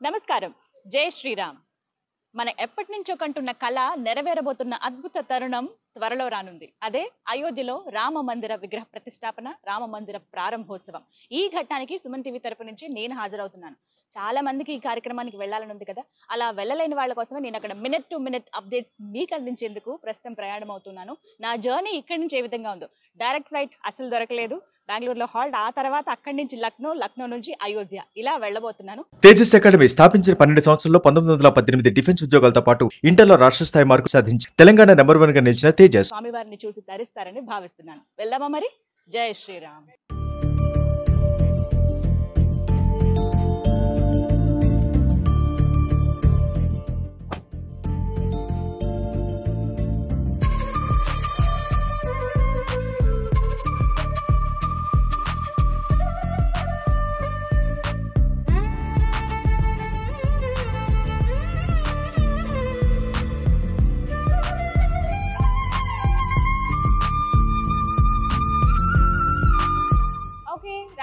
నమస్కారం. జై శ్రీరామ్. మన ఎప్పటి నుంచో కంటున్న కళ నెరవేరబోతున్న అద్భుత తరుణం త్వరలో రానుంది. అదే అయోధ్యలో రామ మందిర విగ్రహ ప్రతిష్టాపన, రామ మందిర ప్రారంభోత్సవం. ఈ ఘట్టానికి సుమన్ టీవీ తరపు నుంచి నేను హాజరవుతున్నాను. చాలా మందికి ఈ కార్యక్రమానికి వెళ్ళాలని ఉంది కదా, అలా వెళ్ళలేని వాళ్ళ కోసమే నేను అక్కడ మినిట్ టు మినిట్ అప్డేట్స్ మీకు అందించేందుకు ప్రస్తుతం ప్రయాణం అవుతున్నాను. నా జర్నీ ఇక్కడి నుంచి ఏ విధంగా ఉందో, డైరెక్ట్ ఫ్లైట్ అసలు దొరకలేదు, బెంగళూరులో హాల్ట్, ఆ తర్వాత అక్కడి నుంచి లక్నో నుంచి అయోధ్య ఇలా వెళ్ళబోతున్నాను. తేజస్ అకాడమీ స్థాపించిన 12 సంవత్సరాల్లో 1918 డిఫెన్స్ ఉద్యోగాలతో పాటు ఇంటర్లో రాష్ట్ర స్థాయి మార్కు సాధించి తెలంగాణ నెంబర్ 1 గా నిలిచిన తేజస్ స్వామివారిని చూసి తరిస్తారని భావిస్తున్నాను. వెళ్దామా మరి? జై శ్రీరామ్.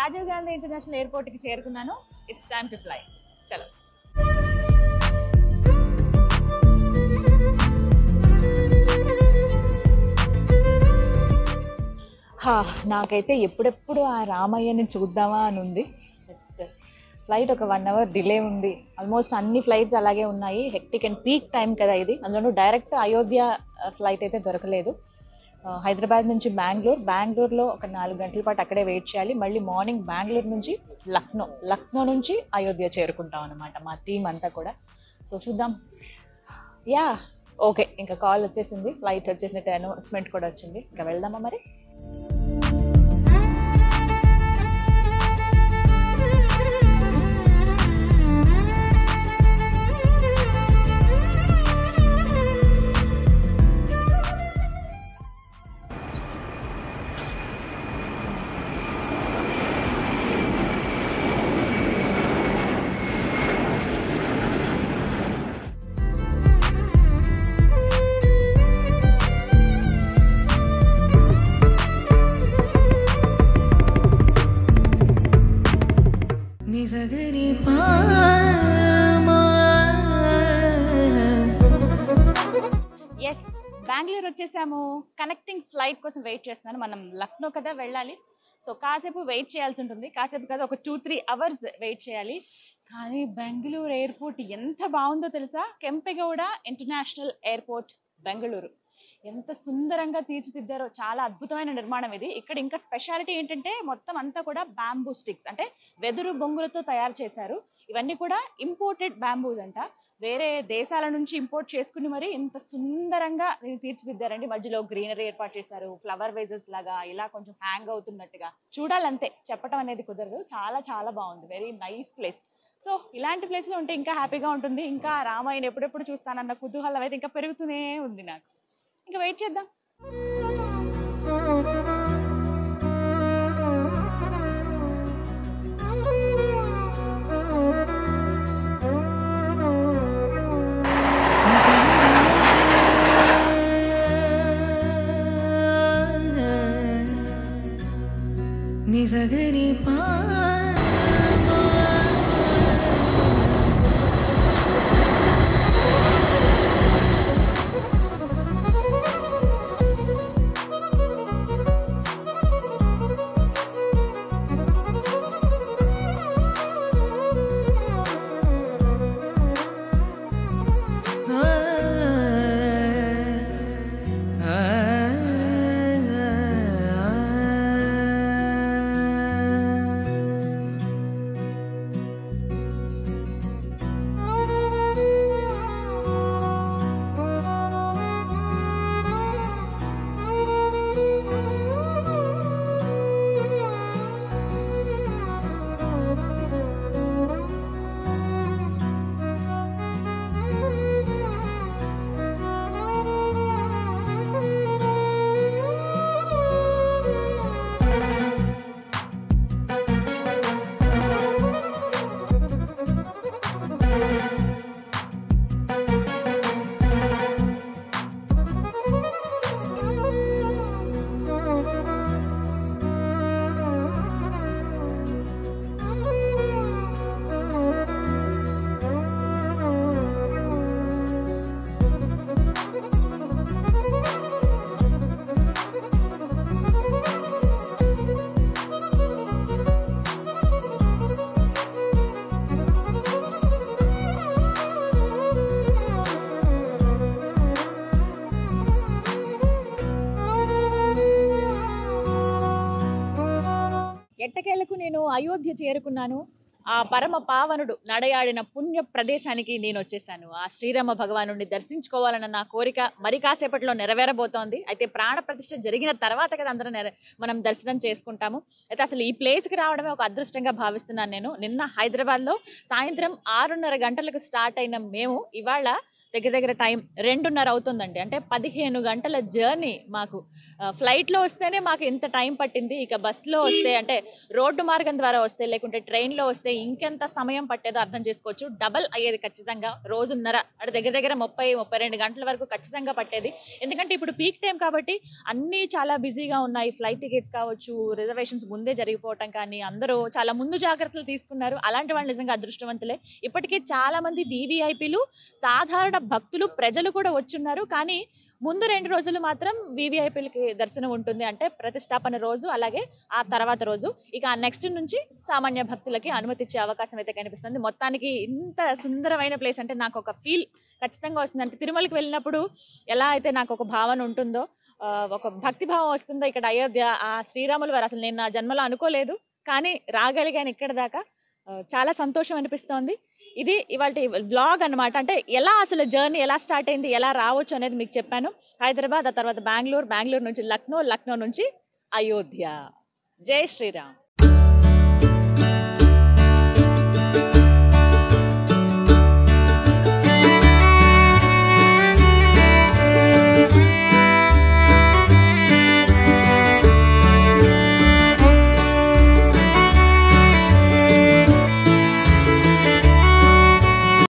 రాజీవ్ గాంధీ ఇంటర్నేషనల్ ఎయిర్పోర్ట్ కి చేరుకున్నాను. It's time to fly. చలో. నాకైతే ఎప్పుడెప్పుడు ఆ రామయ్యని చూద్దామా అని ఉంది. ఫ్లైట్ ఒక 1 అవర్ డిలే ఉంది. ఆల్మోస్ట్ అన్ని ఫ్లైట్స్ అలాగే ఉన్నాయి. హెక్టిక్ అండ్ పీక్ టైం కదా ఇది. అందులోనూ డైరెక్ట్ అయోధ్య ఫ్లైట్ అయితే దొరకలేదు. హైదరాబాద్ నుంచి బెంగళూరులో ఒక 4 గంటల పాటు అక్కడే వెయిట్ చేయాలి. మళ్ళీ మార్నింగ్ బెంగళూరు నుంచి లక్నో నుంచి అయోధ్య చేరుకుంటాం అనమాట మా టీం అంతా కూడా. సో చూద్దాం. యా ఓకే, ఇంకా కాల్ వచ్చేసింది, ఫ్లైట్ వచ్చేసినట్టు అనౌన్స్మెంట్ కూడా వచ్చింది. ఇంకా వెళ్దామా మరి? ఎస్, బెంగళూరు వచ్చేసాము. కనెక్టింగ్ ఫ్లైట్ కోసం వెయిట్ చేస్తున్నాను. మనం లక్నో కదా వెళ్ళాలి. సో కాసేపు వెయిట్ చేయాల్సి ఉంటుంది. కాసేపు కదా, ఒక 2-3 అవర్స్ వెయిట్ చేయాలి. కానీ బెంగళూరు ఎయిర్పోర్ట్ ఎంత బాగుందో తెలుసా? కెంపెగౌడ ఇంటర్నేషనల్ ఎయిర్పోర్ట్ బెంగళూరు ఎంత సుందరంగా తీర్చిదిద్దారో. చాలా అద్భుతమైన నిర్మాణం ఇది. ఇక్కడ ఇంకా స్పెషాలిటీ ఏంటంటే మొత్తం అంతా కూడా బ్యాంబూ స్టిక్స్, అంటే వెదురు బొంగులతో తయారు చేశారు. ఇవన్నీ కూడా ఇంపోర్టెడ్ బ్యాంబూస్ అంట. వేరే దేశాల నుంచి ఇంపోర్ట్ చేసుకుని మరి ఇంత సుందరంగా తీర్చిదిద్దారండి. మధ్యలో గ్రీనరీ ఏర్పాటు చేశారు, ఫ్లవర్ వేజెస్ లాగా, ఇలా కొంచెం హ్యాంగ్ అవుతున్నట్టుగా. చూడాలంతే, చెప్పడం అనేది కుదరదు. చాలా చాలా బాగుంది. Very nice place. సో ఇలాంటి ప్లేస్లో ఉంటే ఇంకా హ్యాపీగా ఉంటుంది. ఇంకా రామాయణ ఎప్పుడెప్పుడు చూస్తానన్న కుతూహలం అయితే ఇంకా పెరుగుతూనే ఉంది నాకు. ఇంకా వెయిట్ చేద్దాం. నేను అయోధ్య చేరుకున్నాను. ఆ పరమ పావనుడు నడయాడిన పుణ్య ప్రదేశానికి నేను వచ్చేసాను. ఆ శ్రీరామ భగవానుడిని దర్శించుకోవాలన్న నా కోరిక మరి కాసేపట్లో నెరవేరబోతోంది. అయితే ప్రాణ ప్రతిష్ఠ జరిగిన తర్వాత కదా అందరం మనం దర్శనం చేసుకుంటాము. అయితే అసలు ఈ ప్లేస్కి రావడమే ఒక అదృష్టంగా భావిస్తున్నాను నేను. నిన్న హైదరాబాద్లో సాయంత్రం 6:30 గంటలకు స్టార్ట్ అయిన మేము ఇవాళ దగ్గర దగ్గర టైం 2:30 అవుతుందండి. అంటే 15 గంటల జర్నీ మాకు. ఫ్లైట్లో వస్తేనే మాకు ఇంత టైం పట్టింది. ఇక బస్సులో వస్తే అంటే రోడ్డు మార్గం ద్వారా వస్తే లేకుంటే ట్రైన్లో వస్తే ఇంకెంత సమయం పట్టేదో అర్థం చేసుకోవచ్చు. డబల్ అయ్యేది ఖచ్చితంగా. రోజున్నర అంటే దగ్గర దగ్గర 30-32 గంటల వరకు ఖచ్చితంగా పట్టేది. ఎందుకంటే ఇప్పుడు పీక్ టైం కాబట్టి అన్నీ చాలా బిజీగా ఉన్నాయి. ఫ్లైట్ టికెట్స్ కావచ్చు, రిజర్వేషన్స్ ముందే జరిగిపోవటం కానీ అందరూ చాలా ముందు జాగ్రత్తలు తీసుకున్నారు. అలాంటి వాళ్ళు నిజంగా అదృష్టవంతులే. ఇప్పటికే చాలా మంది వీవీఐపీలు, సాధారణ భక్తులు, ప్రజలు కూడా వచ్చున్నారు. కానీ ముందు 2 రోజులు మాత్రం వీవీఐపీలకి దర్శనం ఉంటుంది. అంటే ప్రతిష్టాపన రోజు, అలాగే ఆ తర్వాత రోజు. ఇక నెక్స్ట్ నుంచి సామాన్య భక్తులకి అనుమతి ఇచ్చే అవకాశం అయితే కనిపిస్తుంది. మొత్తానికి ఇంత సుందరమైన ప్లేస్ అంటే నాకు ఒక ఫీల్ ఖచ్చితంగా వస్తుంది. అంటే తిరుమలకి వెళ్ళినప్పుడు ఎలా అయితే నాకు ఒక భావన ఉంటుందో, ఒక భక్తి భావం వస్తుందో, ఇక్కడ అయోధ్య ఆ శ్రీరాముల వారు అసలు నేను నా జన్మలో అనుకోలేదు, కానీ రాగలిగాను ఇక్కడ దాకా. చాలా సంతోషం అనిపిస్తోంది. ఇది ఇవాల్టి వ్లాగ్ అన్నమాట. అంటే ఎలా అసలు జర్నీ ఎలా స్టార్ట్ అయింది, ఎలా రావచ్చు అనేది మీకు చెప్పాను. హైదరాబాద్, ఆ తర్వాత బెంగళూరు, బెంగళూరు నుంచి లక్నో, లక్నో నుంచి అయోధ్య. జై శ్రీరామ్.